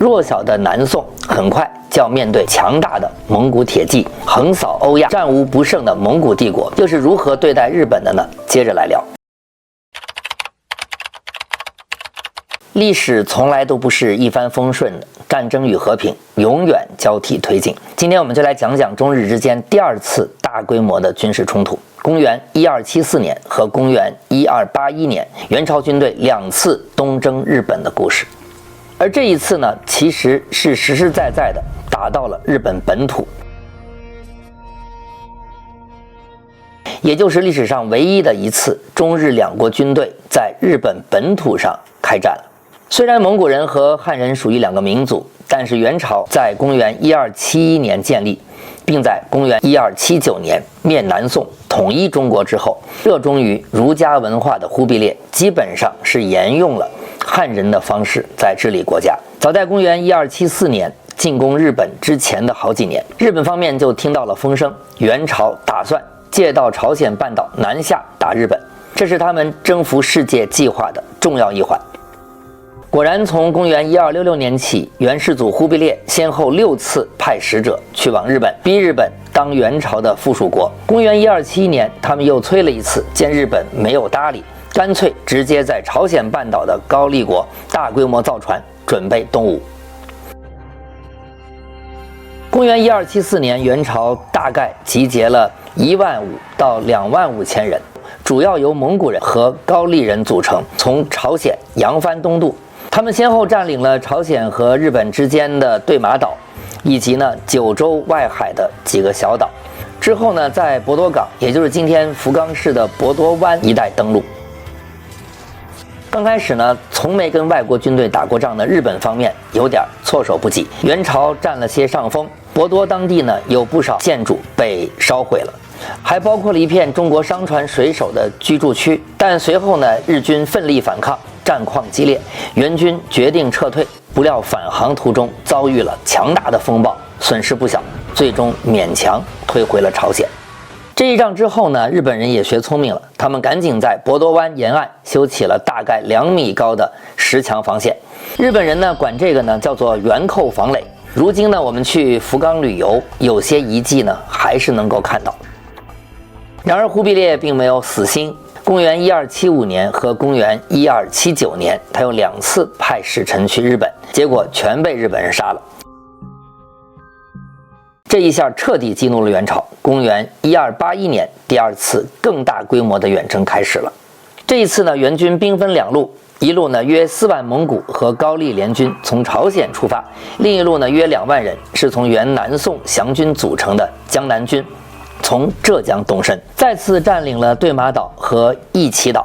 弱小的南宋很快就要面对强大的蒙古铁骑，横扫欧亚，战无不胜的蒙古帝国又是如何对待日本的呢？接着来聊。历史从来都不是一帆风顺的，战争与和平永远交替推进。今天我们就来讲讲中日之间第二次大规模的军事冲突，公元1274年和公元1281年，元朝军队2次东征日本的故事。而这一次呢，其实是实实在在的打到了日本本土，也就是历史上唯一的一次中日两国军队在日本本土上开战了。虽然蒙古人和汉人属于两个民族，但是元朝在公元1271年建立，并在公元1279年灭南宋统一中国之后，热衷于儒家文化的忽必烈基本上是沿用了汉人的方式在治理国家。早在公元1274年进攻日本之前的好几年，日本方面就听到了风声，元朝打算借道朝鲜半岛南下打日本，这是他们征服世界计划的重要一环。果然，从公元1266年起，元世祖忽必烈先后6次派使者去往日本，逼日本当元朝的附属国。公元1271年，他们又催了一次，见日本没有搭理，干脆直接在朝鲜半岛的高丽国大规模造船，准备东吴。公元1274年，元朝大概集结了15000到25000人，主要由蒙古人和高丽人组成，从朝鲜扬帆东渡。他们先后占领了朝鲜和日本之间的对马岛，以及九州外海的几个小岛。之后呢，在博多港，也就是今天福冈市的博多湾一带登陆。刚开始呢，从没跟外国军队打过仗的日本方面有点措手不及，元朝占了些上风。博多当地呢，有不少建筑被烧毁了，还包括了一片中国商船水手的居住区。但随后呢，日军奋力反抗，战况激烈，元军决定撤退，不料返航途中遭遇了强大的风暴，损失不小，最终勉强退回了朝鲜。这一仗之后呢，日本人也学聪明了，他们赶紧在博多湾沿岸修起了大概2米高的石墙防线。日本人呢，管这个叫做元寇防垒。如今呢，我们去福冈旅游，有些遗迹呢还是能够看到。然而忽必烈并没有死心，公元1275年和公元1279年，他有2次派使臣去日本，结果全被日本人杀了。这一下彻底激怒了元朝。公元1281年，第2次更大规模的远征开始了。这一次呢，元军兵分2路，一路呢约4万蒙古和高丽联军从朝鲜出发，另一路呢约2万人是从原南宋降军组成的江南军，从浙江东伸，再次占领了对马岛和义旗岛，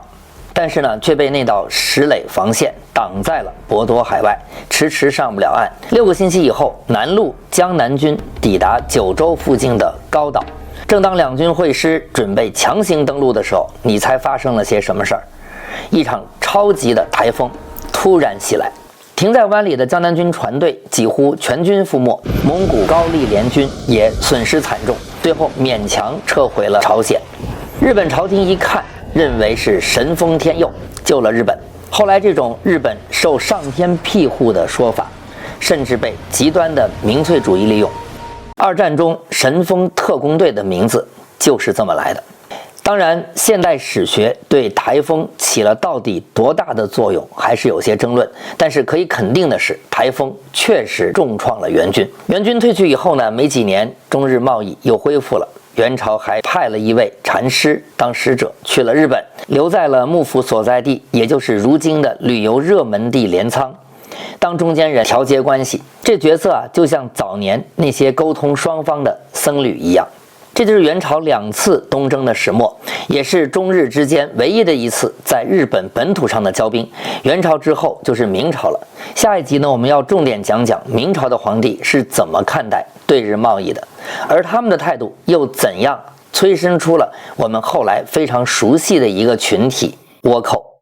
但是呢却被那道石垒防线挡在了博多海外，迟迟上不了岸。6个星期以后，南路江南军抵达九州附近的高岛。正当两军会师准备强行登陆的时候，你猜发生了些什么事儿？一场超级的台风突然袭来，停在湾里的江南军船队几乎全军覆没，蒙古高丽联军也损失惨重，最后勉强撤回了朝鲜。日本朝廷一看，认为是神风天佑救了日本。后来这种日本受上天庇护的说法，甚至被极端的民粹主义利用。二战中神风特工队的名字就是这么来的。当然，现代史学对台风起了到底多大的作用还是有些争论，但是可以肯定的是，台风确实重创了元军。元军退去以后呢，没几年，中日贸易又恢复了。元朝还派了一位禅师当使者去了日本，留在了幕府所在地，也就是如今的旅游热门地镰仓，当中间人调节关系。这角色就像早年那些沟通双方的僧侣一样。这就是元朝2次东征的始末，也是中日之间唯一的一次在日本本土上的交兵。元朝之后就是明朝了。下一集呢，我们要重点讲讲明朝的皇帝是怎么看待对日贸易的，而他们的态度又怎样催生出了我们后来非常熟悉的一个群体——倭寇。